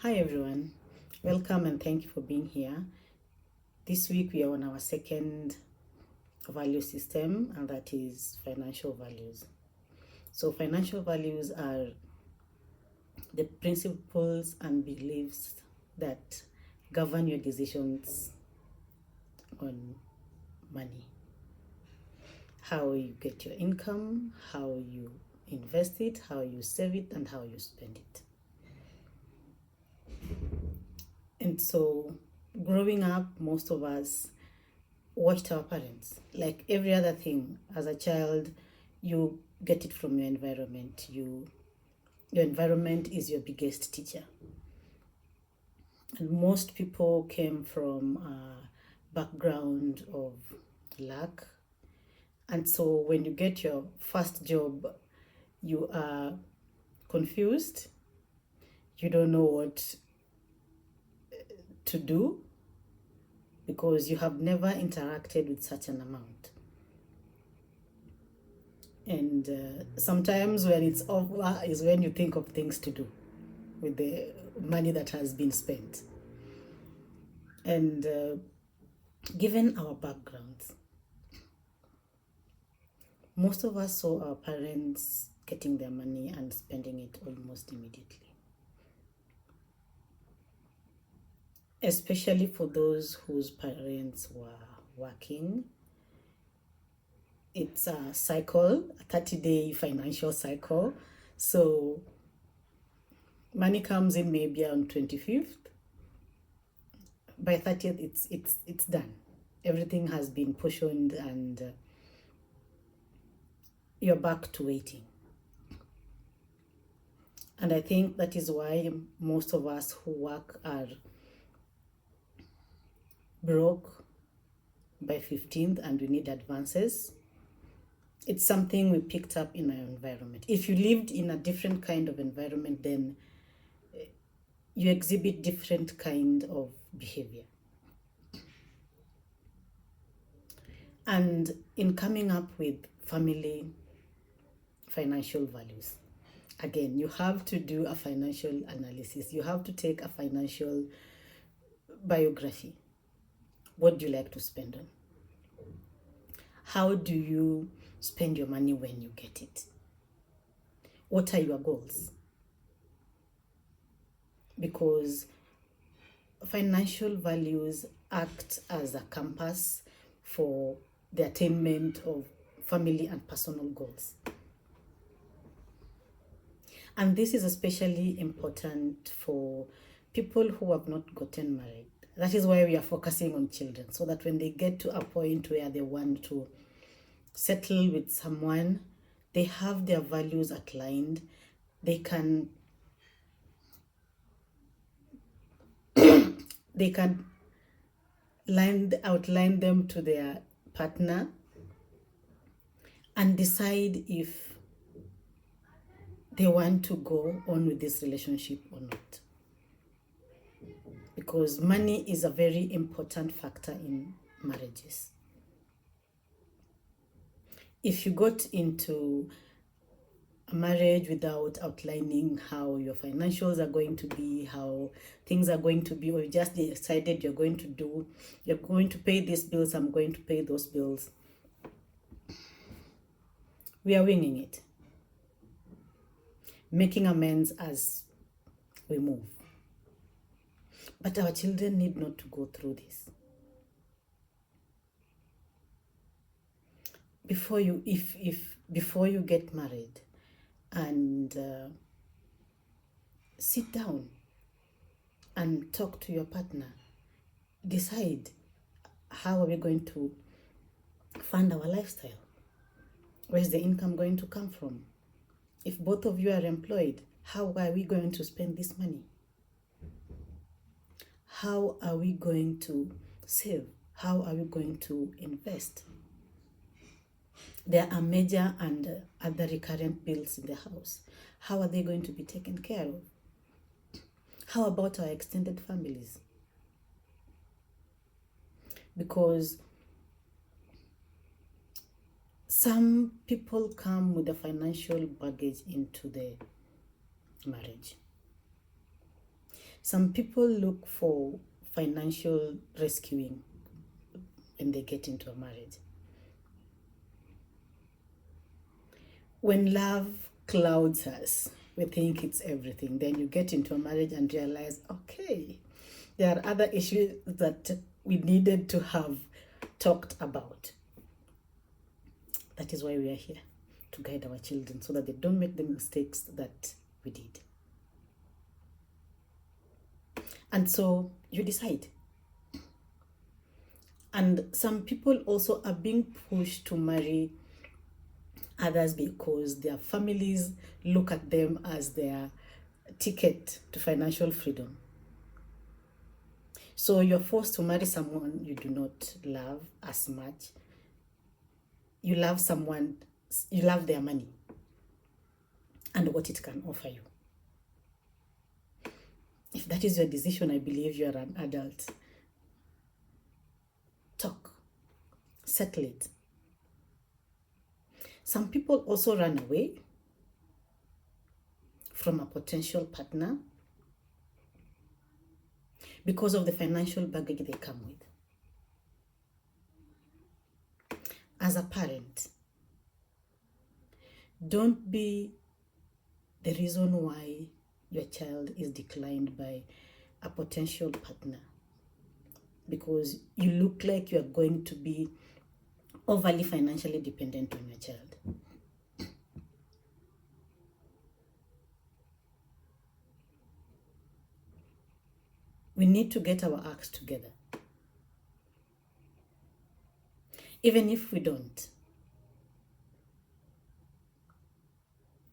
Hi everyone, welcome and thank you for being here. This week we are on our second value system, and that is financial values. So, financial values are the principles and beliefs that govern your decisions on money. How you get your income, how you invest it, how you save it, and how you spend it. And so, growing up, most of us watched our parents. Like every other thing, as a child, you get it from your environment. Your environment is your biggest teacher. And most people came from a background of lack. And so when you get your first job, you are confused. You don't know what to do because you have never interacted with such an amount. And sometimes when it's over is when you think of things to do with the money that has been spent. And given our backgrounds, most of us saw our parents getting their money and spending it almost immediately. Especially for those whose parents were working. It's a cycle, a 30-day financial cycle. So money comes in maybe on 25th. By 30th, it's done. Everything has been portioned and you're back to waiting. And I think that is why most of us who work are broke by 15th and we need advances. It's something we picked up in our environment. If you lived in a different kind of environment, then you exhibit different kind of behavior. And in coming up with family financial values, again, you have to do a financial analysis. You have to take a financial biography. What do you like to spend on? How do you spend your money when you get it? What are your goals? Because financial values act as a compass for the attainment of family and personal goals. And this is especially important for people who have not gotten married. That is why we are focusing on children, so that when they get to a point where they want to settle with someone, they have their values outlined. They can outline them to their partner and decide if they want to go on with this relationship or not. Because money is a very important factor in marriages. If you got into a marriage without outlining how your financials are going to be, how things are going to be, or you just decided you're going to pay these bills, I'm going to pay those bills, we are winging it, making amends as we move. But our children need not to go through this. Before you get married, and sit down and talk to your partner, decide how are we going to fund our lifestyle. Where's the income going to come from? If both of you are employed, how are we going to spend this money? How are we going to save? How are we going to invest? There are major and other recurrent bills in the house. How are they going to be taken care of? How about our extended families? Because some people come with a financial baggage into the marriage. Some people look for financial rescuing when they get into a marriage. When love clouds us, we think it's everything. Then you get into a marriage and realize, okay, there are other issues that we needed to have talked about. That is why we are here, to guide our children so that they don't make the mistakes that we did. And so you decide. And some people also are being pushed to marry others because their families look at them as their ticket to financial freedom. So you're forced to marry someone you do not love as much. You love someone, you love their money and what it can offer you. If that is your decision, I believe you are an adult. Talk, settle it. Some people also run away from a potential partner because of the financial baggage they come with. As a parent, don't be the reason why your child is declined by a potential partner, because you look like you are going to be overly financially dependent on your child. We need to get our acts together. Even if we don't,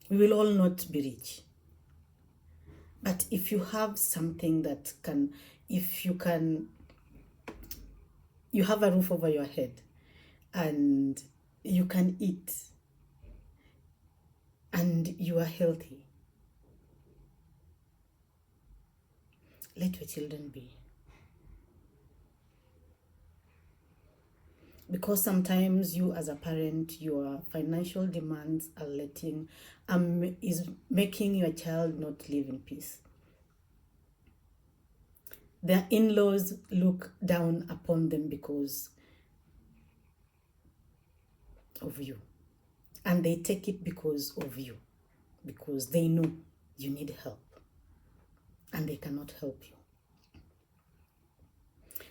we will all not be rich. But if you have something that can, if you can, you have a roof over your head and you can eat and you are healthy, let your children be. Because sometimes you as a parent, your financial demands are is making your child not live in peace. Their in-laws look down upon them because of you. And they take it because of you. Because they know you need help. And they cannot help you.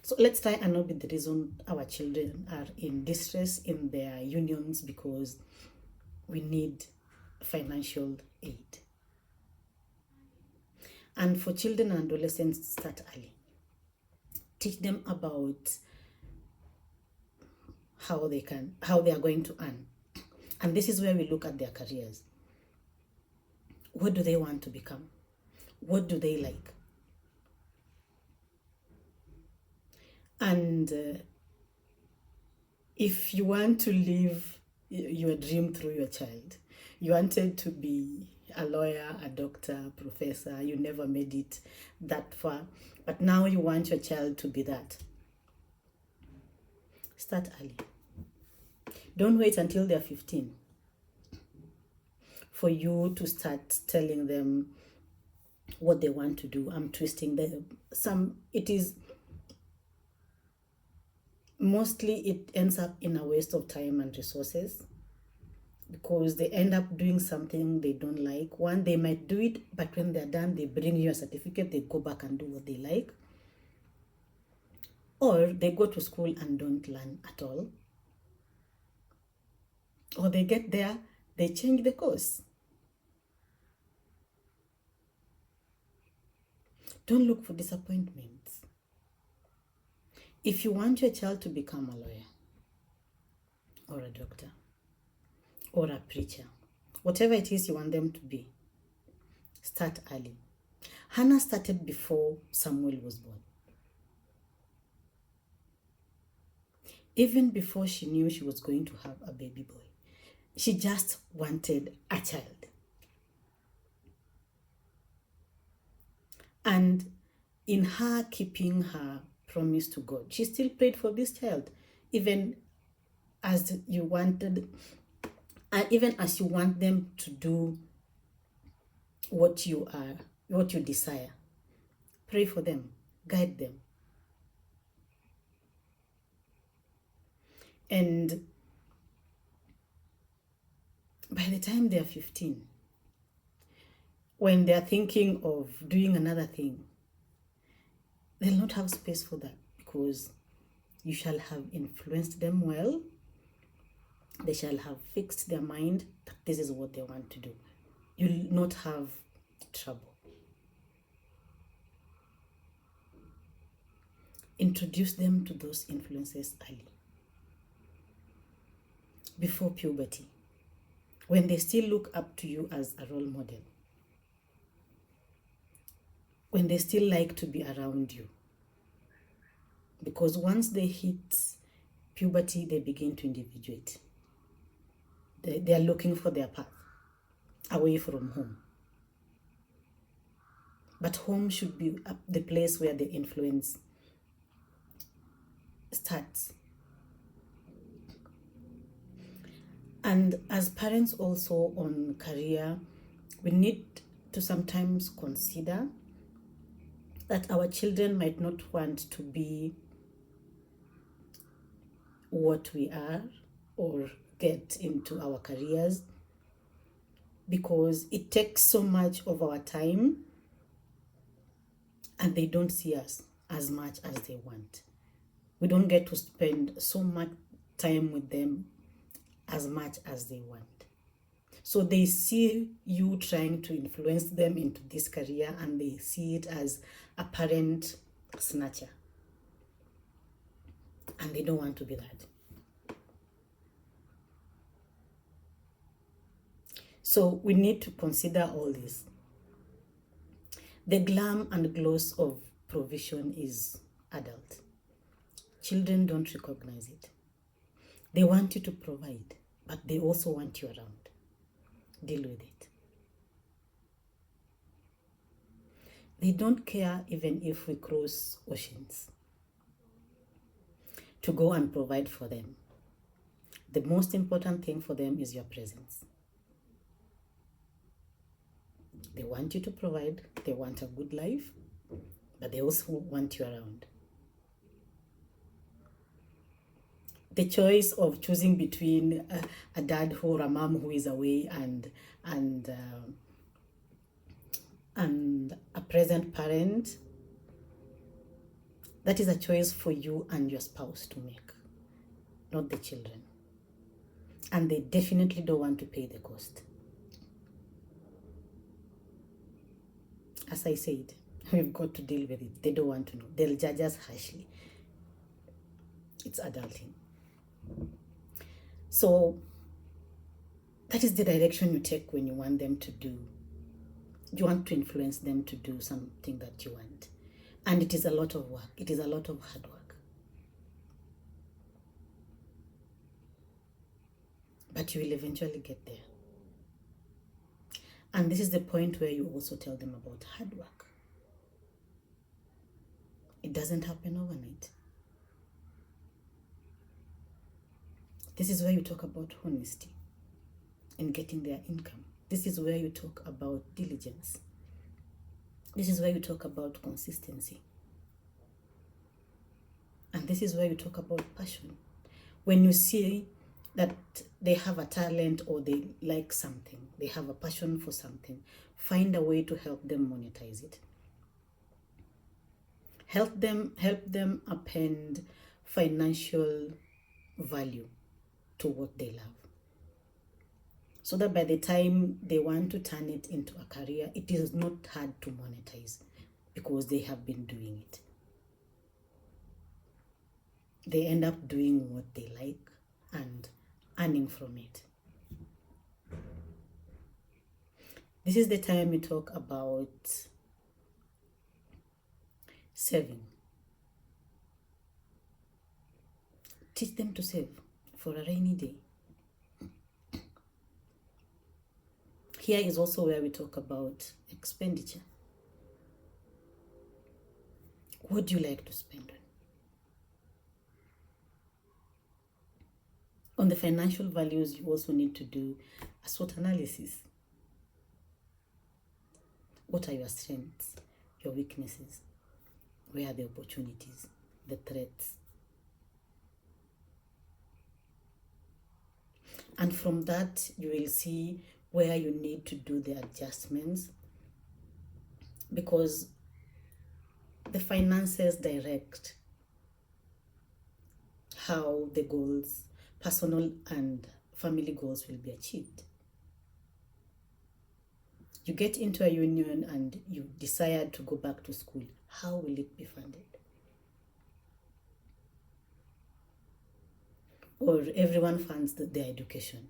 So let's try and not be the reason our children are in distress in their unions because we need financial aid. And for children and adolescents, start early. Teach them about how they are going to earn. And this is where we look at their careers. What do they want to become? What do they like? And if you want to live your dream through your child, you wanted to be a lawyer, a doctor, a professor, you never made it that far, but now you want your child to be that. Start early. Don't wait until they're 15 for you to start telling them what they want to do. I'm twisting them. Mostly it ends up in a waste of time and resources because they end up doing something they don't like. One, they might do it, but when they're done, they bring you a certificate, they go back and do what they like. Or they go to school and don't learn at all. Or they get there, they change the course. Don't look for disappointments. If you want your child to become a lawyer or a doctor or a preacher, whatever it is you want them to be, start early. Hannah started before Samuel was born. Even before she knew she was going to have a baby boy, she just wanted a child. And in her keeping her promise to God, she still prayed for this child, even as you want them to do what you desire. Pray for them, guide them. And by the time they are 15, when they are thinking of doing another thing, they'll not have space for that, because you shall have influenced them well. They shall have fixed their mind that this is what they want to do. You'll not have trouble. Introduce them to those influences early, before puberty, when they still look up to you as a role model, when they still like to be around you. Because once they hit puberty, they begin to individuate. They are looking for their path away from home. But home should be the place where the influence starts. And as parents also on career, we need to sometimes consider that our children might not want to be what we are or get into our careers, because it takes so much of our time and they don't see us as much as they want. We don't get to spend so much time with them as much as they want. So they see you trying to influence them into this career, and they see it as a parent snatcher. And they don't want to be that. So we need to consider all this. The glam and gloss of provision is adult. Children don't recognize it. They want you to provide, but they also want you around. Deal with it. They don't care even if we cross oceans to go and provide for them. The most important thing for them is your presence. They want you to provide, they want a good life, but they also want you around. The choice of choosing between a dad or a mom who is away and a present parent, that is a choice for you and your spouse to make, not the children. And they definitely don't want to pay the cost. As I said, we've got to deal with it. They don't want to know. They'll judge us harshly. It's adulting. So that is the direction you take when you want them to do. You want to influence them to do something that you want. And it is a lot of work. It is a lot of hard work. But you will eventually get there. And this is the point where you also tell them about hard work. It doesn't happen overnight. This is where you talk about honesty in getting their income. This is where you talk about diligence. This is where you talk about consistency. And this is where you talk about passion. When you see that they have a talent or they like something, they have a passion for something, find a way to help them monetize it. Help them append financial value to what they love, so that by the time they want to turn it into a career, it is not hard to monetize because they have been doing it. They end up doing what they like and earning from it. This is the time we talk about saving. Teach them to save for a rainy day. Here is also where we talk about expenditure. What do you like to spend on? On the financial values, you also need to do a SWOT analysis. What are your strengths, your weaknesses? where are the opportunities, the threats. And from that, you will see where you need to do the adjustments, because the finances direct how the goals, personal and family goals, will be achieved. You get into a union and you decide to go back to school. How will it be funded? Or everyone funds their education.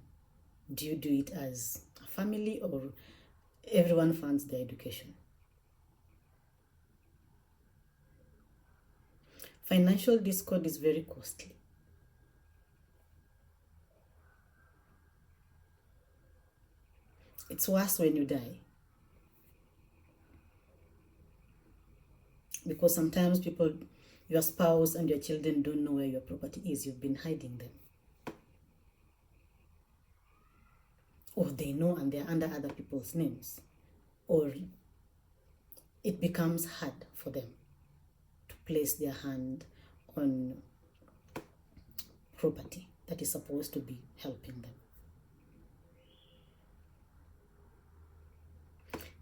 Do you do it as a family, or everyone funds their education? Financial discord is very costly. It's worse when you die, because sometimes people, your spouse and your children, don't know where your property is. You've been hiding them. Or they know and they're under other people's names. Or it becomes hard for them to place their hand on property that is supposed to be helping them.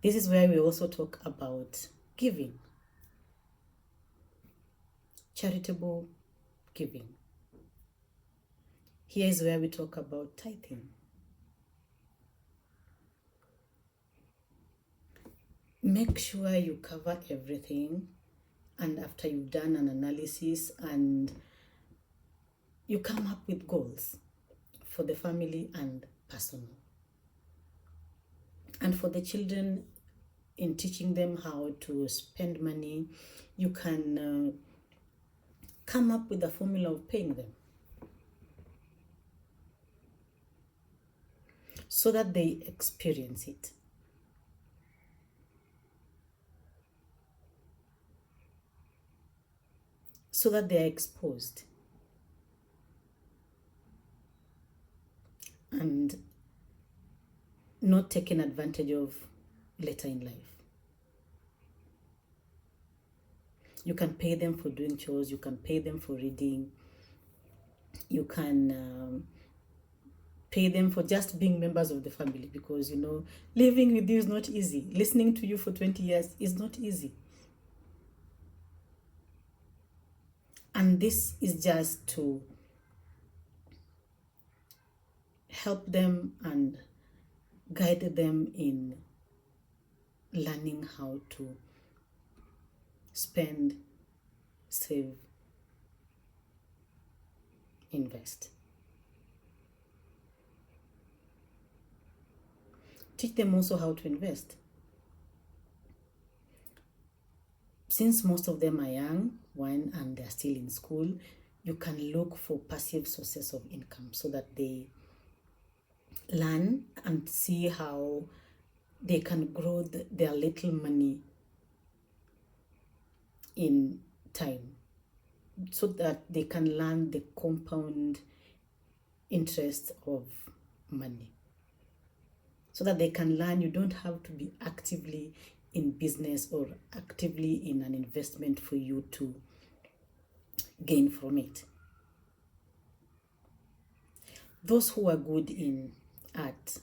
This is where we also talk about giving, charitable giving. Here is where we talk about tithing. Make sure you cover everything, and after you've done an analysis and you come up with goals for the family and personal. And for the children, in teaching them how to spend money, you can come up with a formula of paying them, so that they experience it. So that they are exposed and not taken advantage of later in life. You can pay them for doing chores, you can pay them for reading, you can pay them for just being members of the family, because living with you is not easy. Listening to you for 20 years is not easy. And this is just to help them and guide them in learning how to spend, save, invest. Teach them also how to invest. Since most of them are young, and they're still in school, you can look for passive sources of income so that they learn and see how they can grow their little money in time, so that they can learn the compound interest of money. So that they can learn you don't have to be actively in business or actively in an investment for you to gain from it. Those who are good in art,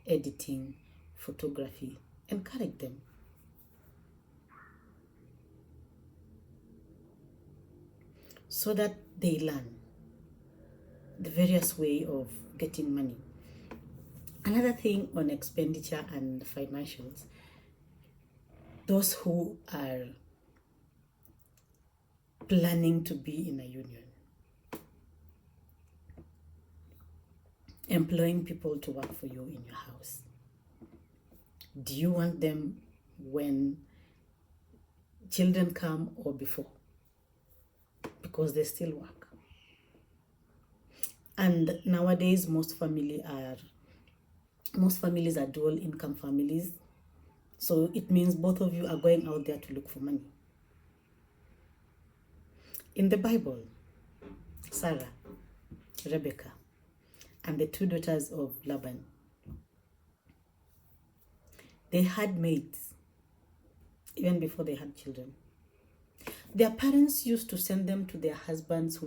editing, photography, encourage them. So that they learn the various way of getting money. Another thing on expenditure and financials, those who are planning to be in a union, employing people to work for you in your house. Do you want them when children come or before? Because they still work. And nowadays, most families are dual income families. So it means both of you are going out there to look for money. In the Bible, Sarah, Rebecca, and the two daughters of Laban, they had maids even before they had children. Their parents used to send them to their husbands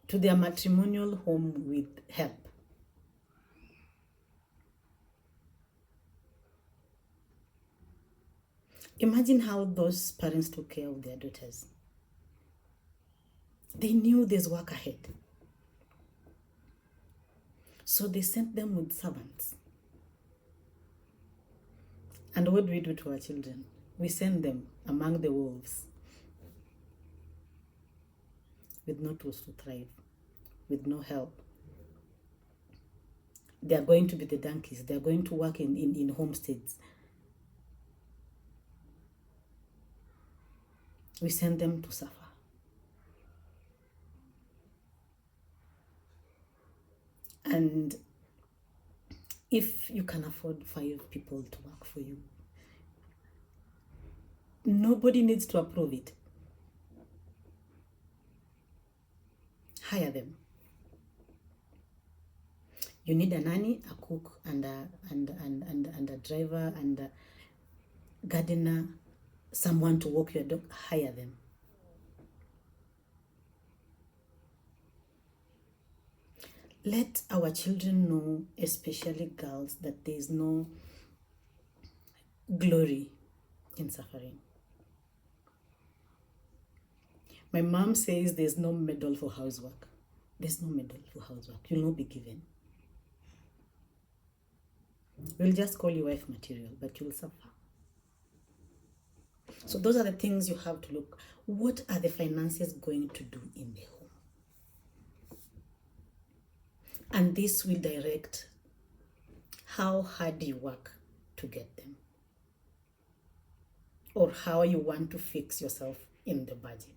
to their matrimonial home with help. Imagine how those parents took care of their daughters. They knew there's work ahead. So they sent them with servants. And what do we do to our children? We send them among the wolves with no tools to thrive, with no help. They are going to be the donkeys. They are going to work in homesteads. We send them to suffer. And if you can afford 5 people to work for you, nobody needs to approve it. Hire them. You need a nanny, a cook, and a driver, and a gardener, someone to walk your dog. Hire them. Let our children know, especially girls, that there is no glory in suffering. My mom says there's no medal for housework. There's no medal for housework. You'll not be given. We'll just call you wife material, but you'll suffer. So those are the things you have to look. What are the finances going to do in the home? And this will direct how hard you work to get them, or how you want to fix yourself in the budget.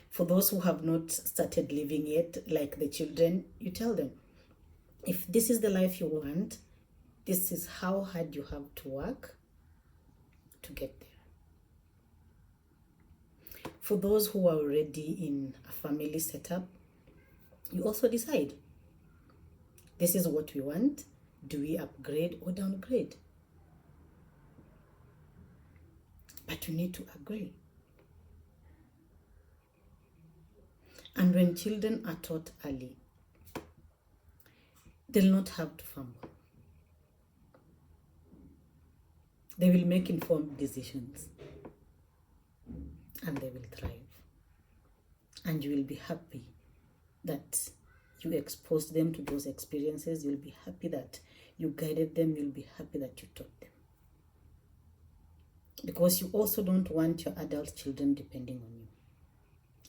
For those who have not started living yet, like the children, you tell them, if this is the life you want, this is how hard you have to work to get there. For those who are already in a family setup, you also decide, this is what we want. Do we upgrade or downgrade? But you need to agree. And when children are taught early, they'll not have to fumble. They will make informed decisions, and they will thrive. And you will be happy that you exposed them to those experiences. You'll be happy that you guided them. You'll be happy that you taught them. Because you also don't want your adult children depending on you.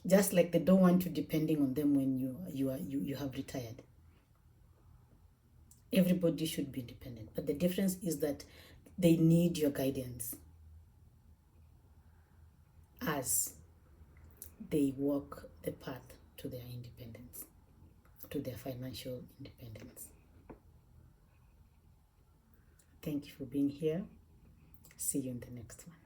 Just like they don't want you depending on them when you have retired. Everybody should be independent. But the difference is that they need your guidance as they walk the path to their independence, to their financial independence. Thank you for being here. See you in the next one.